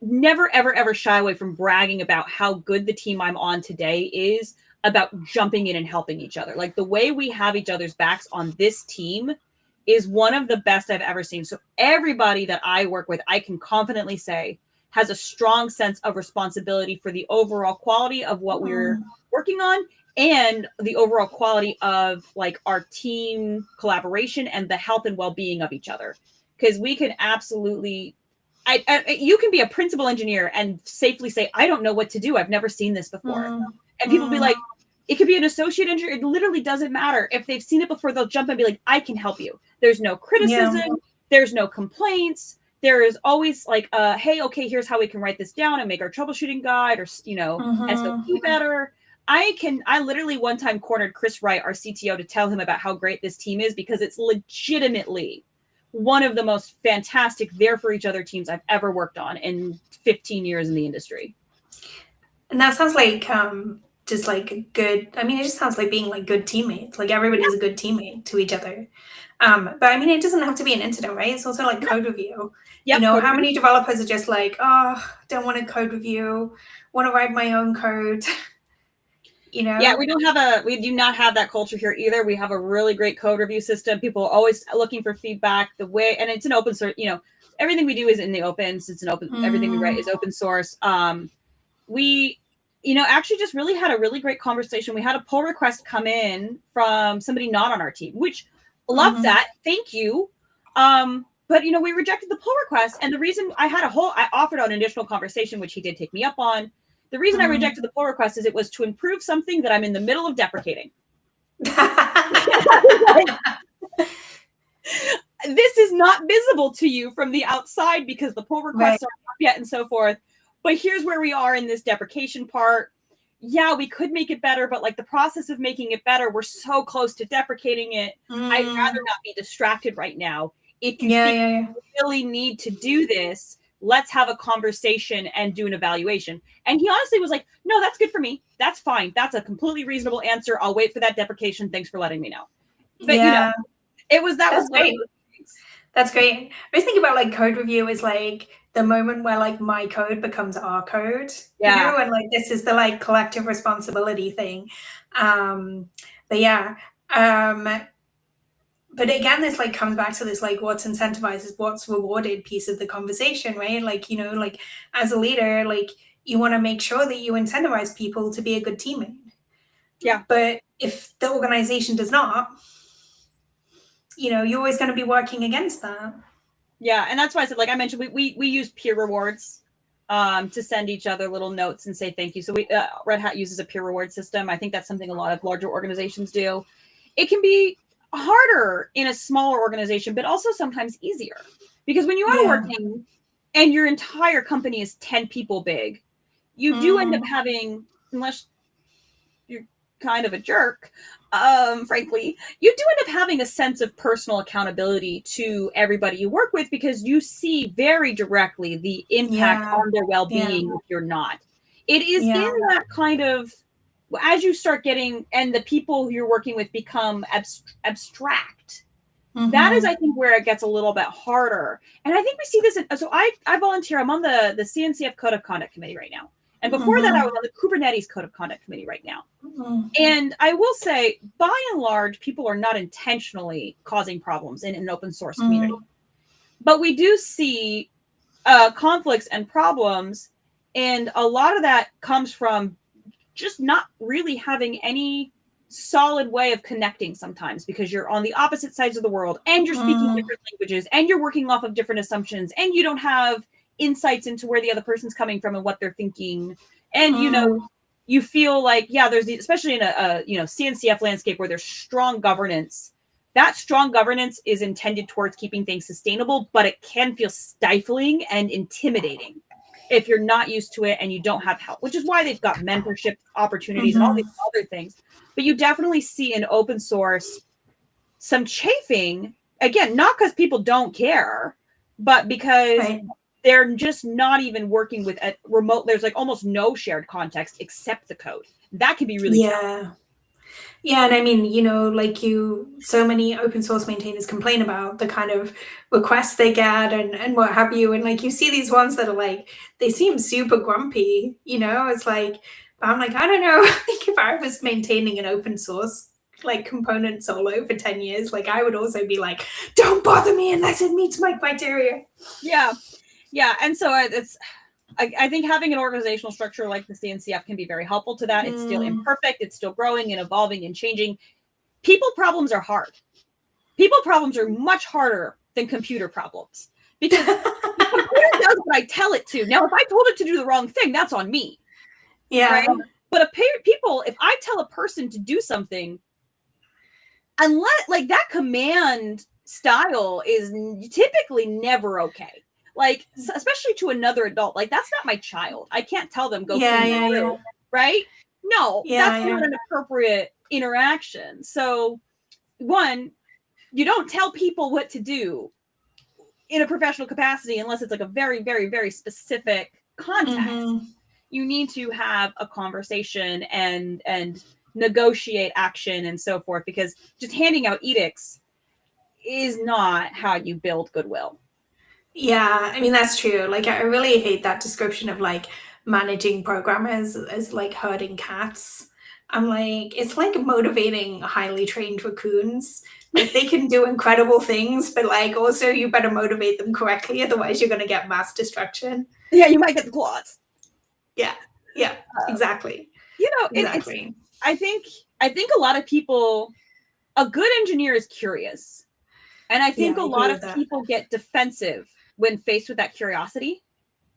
never, ever, ever shy away from bragging about how good the team I'm on today is about jumping in and helping each other. Like the way we have each other's backs on this team is one of the best I've ever seen. So everybody that I work with, I can confidently say has a strong sense of responsibility for the overall quality of what we're working on and the overall quality of like our team collaboration and the health and well-being of each other. Because we can absolutely, you can be a principal engineer and safely say, I don't know what to do. I've never seen this before. And people be like, it could be an associate engineer. It literally doesn't matter. If they've seen it before, they'll jump and be like, I can help you. There's no criticism. There's no complaints. There is always like, hey, okay, here's how we can write this down and make our troubleshooting guide or, SOP better. I literally one time cornered Chris Wright, our CTO, to tell him about how great this team is because it's legitimately one of the most fantastic there for each other teams I've ever worked on in 15 years in the industry. And that sounds like just like good. I mean, it just sounds like being like good teammates. Like everybody's a good teammate to each other. But I mean, it doesn't have to be an incident, right? It's also like No. code review. You Yep. know, Code how review. many developers are just like, oh, don't want to code review, want to write my own code. You know? Yeah, we do not have that culture here either. We have a really great code review system. People are always looking for feedback. And it's an open source, everything we do is in the open. So it's everything we write is open source. We, actually just really had a really great conversation. We had a pull request come in from somebody not on our team, which love that. Thank you. But we rejected the pull request. And the reason I offered an additional conversation, which he did take me up on. The reason I rejected the pull request is it was to improve something that I'm in the middle of deprecating. This is not visible to you from the outside because the pull requests aren't up yet and so forth. But here's where we are in this deprecation part. Yeah, we could make it better, but like the process of making it better, we're so close to deprecating it. I'd rather not be distracted right now. If you think you really need to do this, let's have a conversation and do an evaluation. And he honestly was like, no, that's good for me. That's fine. That's a completely reasonable answer. I'll wait for that deprecation. Thanks for letting me know. But That's great. That's great. I was thinking about like code review is like the moment where like my code becomes our code, and like this is the like collective responsibility thing. But yeah. But again, this like comes back to this like what's incentivized is what's rewarded piece of the conversation, right? Like, like as a leader, like you want to make sure that you incentivize people to be a good teammate. Yeah. But if the organization does not, you're always going to be working against that. Yeah. And that's why I said, like I mentioned, we use peer rewards to send each other little notes and say thank you. So Red Hat uses a peer reward system. I think that's something a lot of larger organizations do. It can be harder in a smaller organization, but also sometimes easier because when you are working and your entire company is 10 people big, you do end up having, unless you're kind of a jerk, frankly, you do end up having a sense of personal accountability to everybody you work with because you see very directly the impact on their well-being if you're not. It is in that kind of, as you start getting, and the people you're working with become abstract, that is, I think, where it gets a little bit harder. And I think we see this. So I volunteer. I'm on the CNCF Code of Conduct Committee right now. And before that, I was on the Kubernetes Code of Conduct Committee right now. And I will say, by and large, people are not intentionally causing problems in an open source community. But we do see conflicts and problems. And a lot of that comes from just not really having any solid way of connecting sometimes because you're on the opposite sides of the world and you're speaking different languages and you're working off of different assumptions and you don't have insights into where the other person's coming from and what they're thinking. And, you feel like, there's especially in a CNCF landscape where there's strong governance. That strong governance is intended towards keeping things sustainable, but it can feel stifling and intimidating if you're not used to it and you don't have help, which is why they've got mentorship opportunities and all these other things. But you definitely see in open source some chafing, again, not because people don't care, but because they're just not even working with a remote. There's like almost no shared context except the code. That can be really tough. Yeah, and I mean, so many open source maintainers complain about the kind of requests they get and what have you. And like, you see these ones that are like, they seem super grumpy, it's like, I'm like, I don't know. I think if I was maintaining an open source like component solo for 10 years, like I would also be like, don't bother me unless it meets my criteria. Yeah. And so I think having an organizational structure like the CNCF can be very helpful to that. It's still imperfect. It's still growing and evolving and changing. People problems are hard. People problems are much harder than computer problems because the computer does what I tell it to. Now, if I told it to do the wrong thing, that's on me. Yeah. Right? But if I tell a person to do something, unless like that command style is typically never okay. Like, especially to another adult, like that's not my child. I can't tell them go clean the room, right? No, that's not an appropriate interaction. So, one, you don't tell people what to do in a professional capacity unless it's like a very, very, very specific context. you need to have a conversation and negotiate action and so forth, because just handing out edicts is not how you build goodwill. Yeah, I mean, that's true. Like, I really hate that description of like managing programmers as like herding cats. I'm like, it's like motivating highly trained raccoons. Like, they can do incredible things, but like, also, you better motivate them correctly, otherwise, you're going to get mass destruction. Yeah, you might get the claws. Yeah, yeah, exactly. You know, Exactly. I think a lot of people, a good engineer is curious. And I think Yeah, a I agree lot with of that. people get defensive when faced with that curiosity.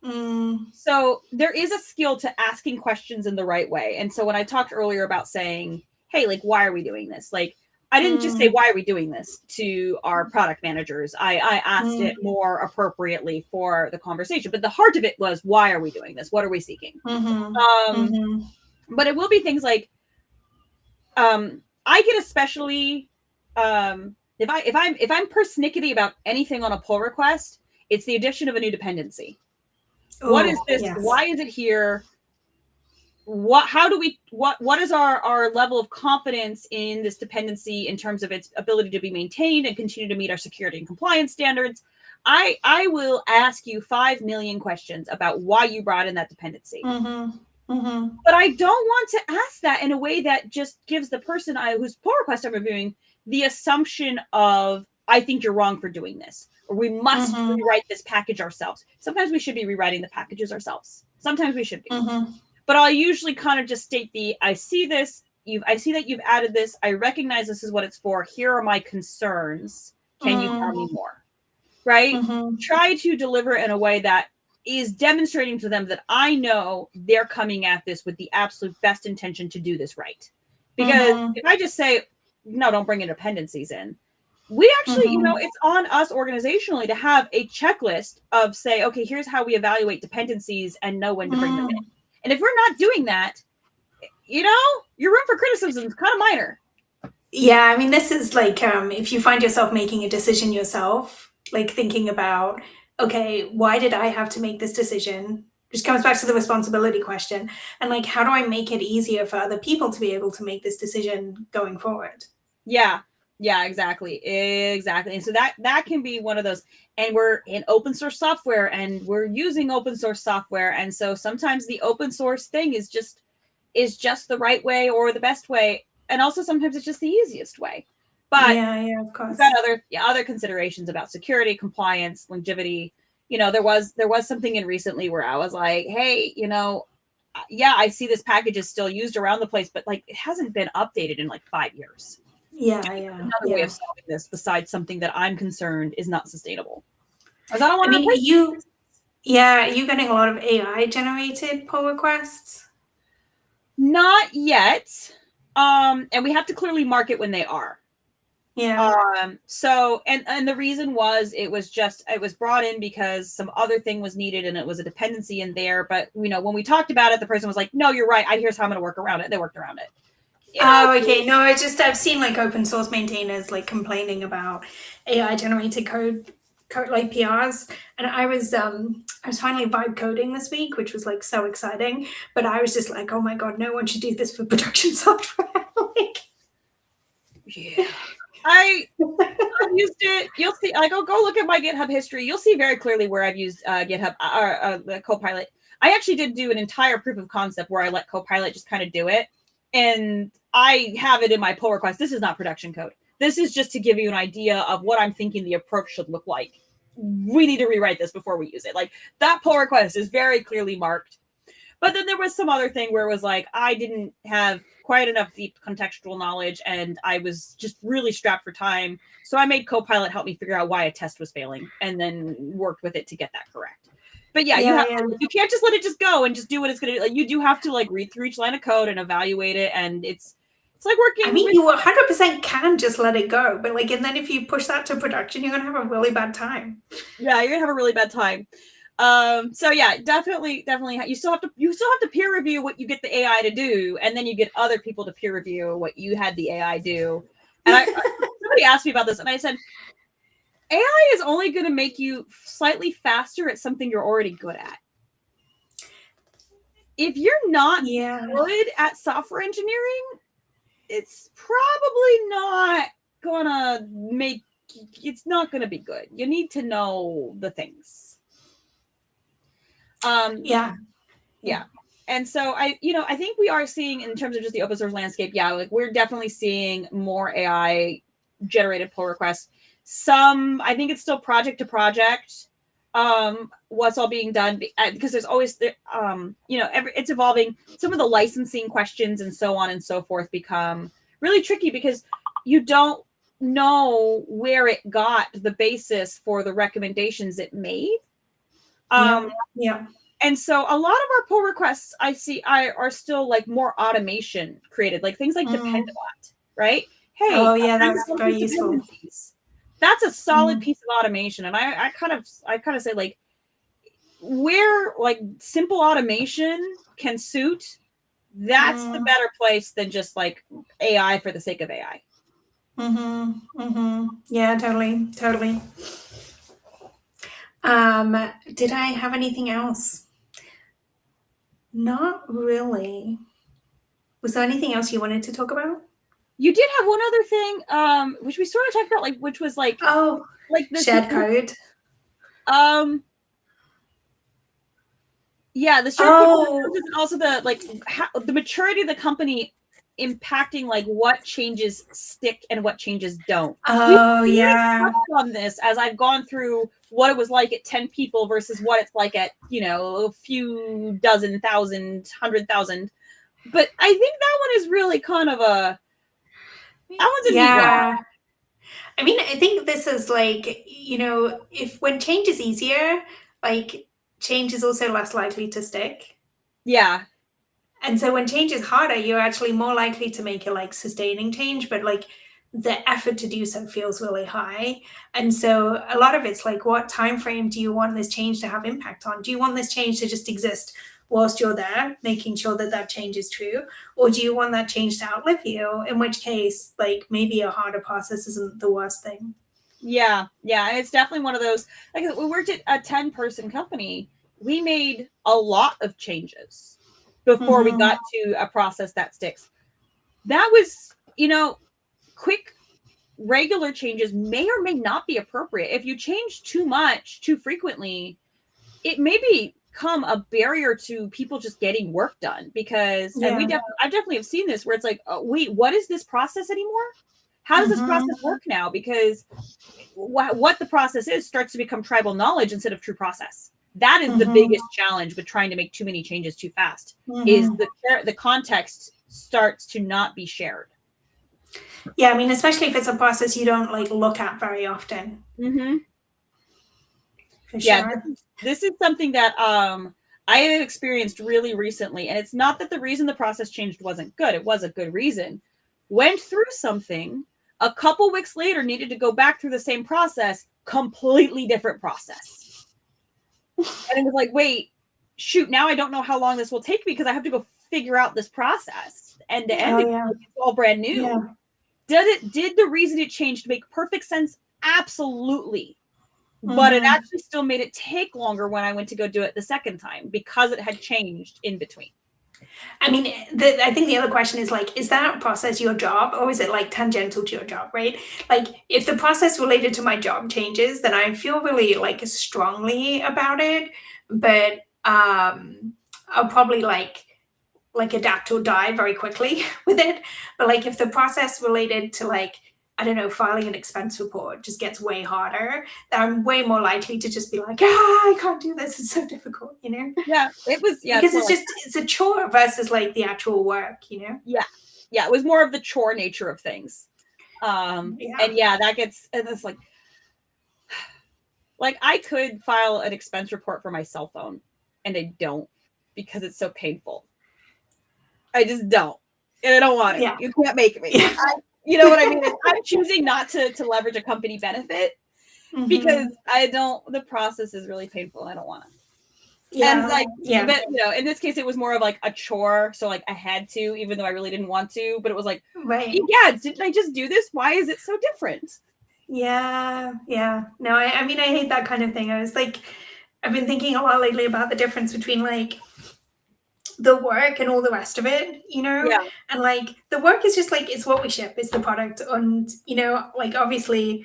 Mm, So there is a skill to asking questions in the right way. And so when I talked earlier about saying, hey, like, why are we doing this? Like, I didn't just say, mm, why are we doing this to our product managers? I asked mm, it more appropriately for the conversation. But the heart of it was, why are we doing this? What are we seeking? mhm, mhm, But it will be things like, I get especially if I'm persnickety about anything on a pull request, it's the addition of a new dependency. What is oh, this? yes. Why is it here? What is our level of confidence in this dependency in terms of its ability to be maintained and continue to meet our security and compliance standards? I will ask you 5 million questions about why you brought in that dependency. Mhm, mhm, But I don't want to ask that in a way that just gives the person whose pull request I'm reviewing the assumption of, I think you're wrong for doing this, or we must mhm, rewrite this package ourselves. Sometimes we should be rewriting the packages ourselves. Sometimes we should be. mhm, But I'll usually kind of just state I see this, I see that you've added this, I recognize this is what it's for. Here are my concerns. Can you tell me more? Right? mhm, Try to deliver it in a way that is demonstrating to them that I know they're coming at this with the absolute best intention to do this right. Because mhm, if I just say, no, don't bring in dependencies in, we actually, mhm, it's on us organizationally to have a checklist of say, okay, here's how we evaluate dependencies and know when to bring them in. mhm. And if we're not doing that, your room for criticism is kind of minor. Yeah, I mean, this is like if you find yourself making a decision yourself, like thinking about, okay, why did I have to make this decision? Which comes back to the responsibility question. And like, how do I make it easier for other people to be able to make this decision going forward? Yeah. Yeah, exactly. Exactly. And so that can be one of those. And we're in open source software and we're using open source software. And so sometimes the open source thing is just the right way or the best way. And also sometimes it's just the easiest way. But Yeah, of we've got course. other considerations about security, compliance, longevity. There was something in recently where I was like, hey, yeah, I see this package is still used around the place, but like it hasn't been updated in like 5 years. Another way of Yeah. solving this besides something that I'm concerned is not sustainable. Because I don't want I to mean, replace are you getting a lot of AI generated pull requests? Not yet. And we have to clearly market when they are. Yeah. So and the reason was it was brought in because some other thing was needed and it was a dependency in there. But when we talked about it, the person was like, no, you're right. Here's how I'm gonna work around it. They worked around it. Oh, okay. No, I've seen like open source maintainers like complaining about AI generated code like PRs. And I was finally vibe coding this week, which was like so exciting. But I was just like, oh my God, no one should do this for production software. Like, Yeah. I've used it. You'll see. Like, I'll go look at my GitHub history. You'll see very clearly where I've used GitHub or Copilot. I actually did do an entire proof of concept where I let Copilot just kind of do it, and I have it in my pull request. This is not production code. This is just to give you an idea of what I'm thinking the approach should look like. We need to rewrite this before we use it. Like that pull request is very clearly marked. But then there was some other thing where it was like I didn't have quite enough deep contextual knowledge and I was just really strapped for time. So I made Copilot help me figure out why a test was failing and then worked with it to get that correct. But yeah, yeah. you can't just let it just go and just do what it's going to do. Like you do have to like read through each line of code and evaluate it. And it's like working. I mean, you 100% can just let it go. But like, and then if you push that to production, you're going to have a really bad time. Yeah, you're going to have a really bad time. So yeah, definitely you still have to peer review what you get the AI to do, and then you get other people to peer review what you had the AI do. And somebody asked me about this and I said AI is only going to make you slightly faster at something you're already good at. if you're not Yeah. good at software engineering, it's probably not gonna make, it's not gonna be good. You need to know the things. Yeah. Yeah. And so I think we are seeing, in terms of just the open source landscape, like we're definitely seeing more AI generated pull requests. Some, I think it's still project to project, what's all being done, because there's always it's evolving. Some of the licensing questions and so on and so forth become really tricky because you don't know where it got the basis for the recommendations it made. Yeah. And so a lot of our pull requests I see are still like more automation created, like things like Dependabot, right? Hey, Oh yeah, that's very useful. dependencies. That's a solid piece of automation. And I kind of say, like, where like simple automation can suit, that's the better place than just like AI for the sake of AI. Yeah, totally. Did I have anything else? Not really. Was there anything else you wanted to talk about? You did have one other thing, which we sort of talked about, like, which was like the shared code. Yeah, the shared code, and also the the maturity of the company impacting like what changes stick and what changes don't. We've touched on this as I've gone through what it was like at 10 people versus what it's like at a few dozen, thousand, 100,000. But I think that one is really kind of that one's a neat one. I mean, I think this is like, if when change is easier, like change is also less likely to stick. Yeah. And so when change is harder, you're actually more likely to make a like sustaining change, but like the effort to do so feels really high. And so a lot of it's like, what time frame do you want this change to have impact on? Do you want this change to just exist whilst you're there, making sure that that change is true? Or do you want that change to outlive you? In which case, like maybe a harder process isn't the worst thing. Yeah. And it's definitely one of those, like, we worked at a 10-person company. We made a lot of changes before we got to a process that sticks. That was, quick, regular changes may or may not be appropriate. If you change too much, too frequently, it may become a barrier to people just getting work done, because, and I definitely have seen this where it's like, oh, wait, what is this process anymore? How does this process work now? Because what the process is starts to become tribal knowledge instead of true process. That is the biggest challenge with trying to make too many changes too fast, is the context starts to not be shared. Yeah, I mean, especially if it's a process you don't like look at very often. For sure. This is something that I have experienced really recently, and it's not that the reason the process changed wasn't good. It was a good reason. Went through something, a couple weeks later needed to go back through the same process, completely different process. And it was like, wait, shoot, now I don't know how long this will take me because I have to go figure out this process end to end. It's all brand new. Did the reason it changed make perfect sense? Absolutely. But it actually still made it take longer when I went to go do it the second time because it had changed in between. I mean, I think the other question is like, is that process your job, or is it like tangential to your job, right? Like, if the process related to my job changes, then I feel really like strongly about it. But I'll probably like adapt or die very quickly with it. But like, if the process related to like, I don't know, filing an expense report just gets way harder, I'm way more likely to just be like, I can't do this. It's so difficult, Yeah, it was, because it's a chore versus like the actual work, Yeah, it was more of the chore nature of things. And that gets, and it's like I could file an expense report for my cell phone, and I don't, because it's so painful. I just don't, and I don't want it. You can't make me. You know what I mean? I'm choosing not to leverage a company benefit because the process is really painful and I don't want it. And but in this case, it was more of like a chore. So like I had to, even though I really didn't want to, but it was like, didn't I just do this? Why is it so different? Yeah. No, I mean, I hate that kind of thing. I was like, I've been thinking a lot lately about the difference between like the work and all the rest of it, Yeah. and like the work is just like it's what we ship, it's the product, and like obviously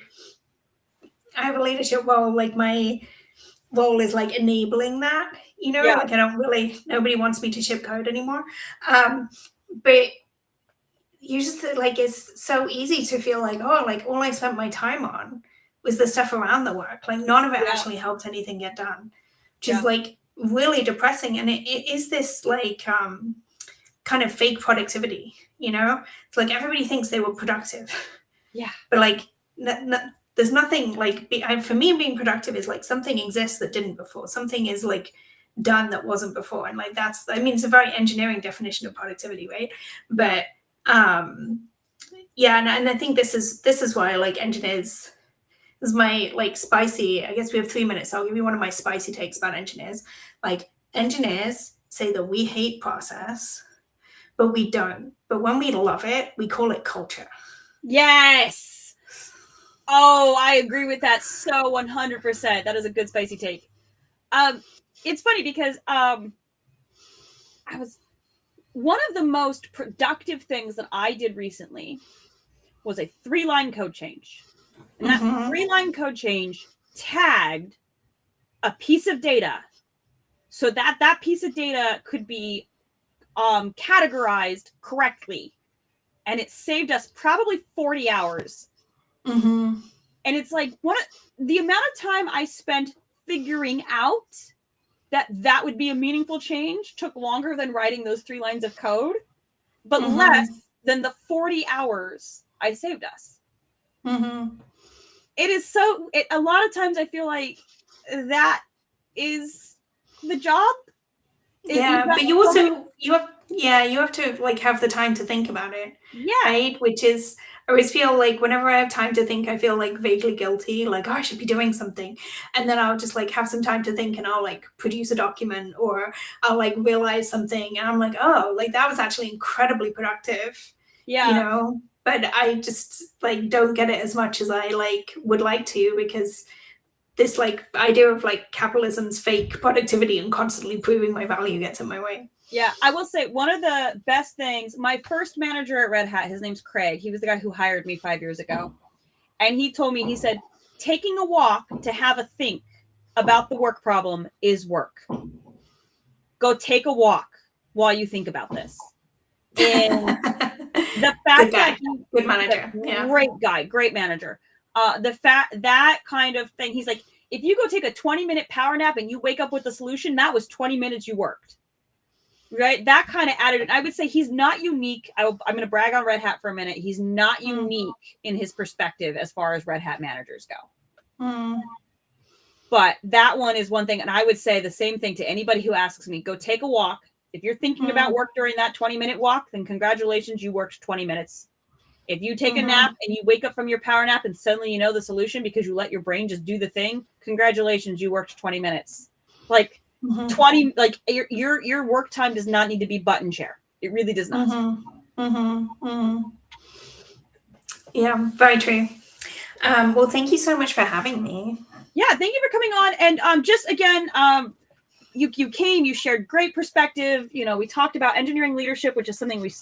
I have a leadership role, like my role is like enabling that, Yeah. like I don't really, nobody wants me to ship code anymore, but you just like it's so easy to feel like, oh, like all I spent my time on was the stuff around the work, like none of it Yeah. actually helped anything get done, which Yeah. is like really depressing, and it is this like kind of fake productivity, it's like everybody thinks they were productive, Yeah. but like there's nothing like for me being productive is like something exists that didn't before, something is like done that wasn't before, and like that's, I mean, it's a very engineering definition of productivity, right? But yeah, and I think this is why like engineers, this is my like spicy, I guess we have 3 minutes, so I'll give you one of my spicy takes about engineers. Like engineers say that we hate process, but we don't, but when we love it, we call it culture. Yes. Oh, I agree with that so 100%. That is a good spicy take. It's funny because one of the most productive things that I did recently was a 3-line code change. And that 3-line code change tagged a piece of data so that that piece of data could be categorized correctly. And it saved us probably 40 hours. And it's like the amount of time I spent figuring out that would be a meaningful change took longer than writing those 3 lines of code, but less than the 40 hours I saved us. It is so, a lot of times I feel like that is the job. Yeah, but you also, you have to like have the time to think about it. Yeah. Right? Which is, I always feel like whenever I have time to think, I feel like vaguely guilty, like, oh, I should be doing something. And then I'll just like have some time to think and I'll like produce a document or I'll like realize something and I'm like, oh, like that was actually incredibly productive. Yeah. But I just like don't get it as much as I like would like to, because this like idea of like capitalism's fake productivity and constantly proving my value gets in my way. Yeah, I will say one of the best things, my first manager at Red Hat, his name's Craig. He was the guy who hired me 5 years ago. And he told me, he said, taking a walk to have a think about the work problem is work. Go take a walk while you think about this. And the fact that good manager, great guy, great manager. The fact that kind of thing, he's like, if you go take a 20-minute power nap and you wake up with the solution, that was 20 minutes you worked. Right? That kind of attitude. I would say he's not unique. I'm going to brag on Red Hat for a minute. He's not unique in his perspective as far as Red Hat managers go. But that one is one thing. And I would say the same thing to anybody who asks me, go take a walk. If you're thinking about work during that 20-minute walk, then congratulations, you worked 20 minutes. If you take a nap and you wake up from your power nap and suddenly you know the solution because you let your brain just do the thing, congratulations, you worked 20 minutes. Like 20, like your work time does not need to be button chair. It really does not. Yeah, very true. Well, thank you so much for having me. Yeah, thank you for coming on. And just again, you came, you shared great perspective. We talked about engineering leadership, which is something we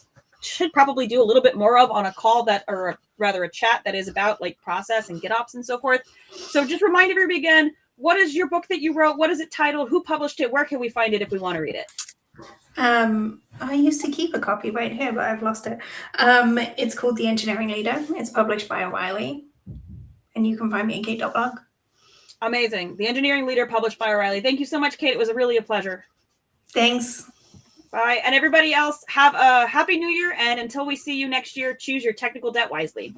should probably do a little bit more of on a call or rather a chat that is about like process and GitOps and so forth. So just remind everybody again, what is your book that you wrote? What is it titled? Who published it? Where can we find it if we want to read it? I used to keep a copy right here, but I've lost it. It's called The Engineering Leader. It's published by O'Reilly, and you can find me at Cate.blog. Amazing. The Engineering Leader, published by O'Reilly. Thank you so much, Cate. It was really a pleasure. Thanks. Bye. And everybody else, have a happy new year. And until we see you next year, choose your technical debt wisely.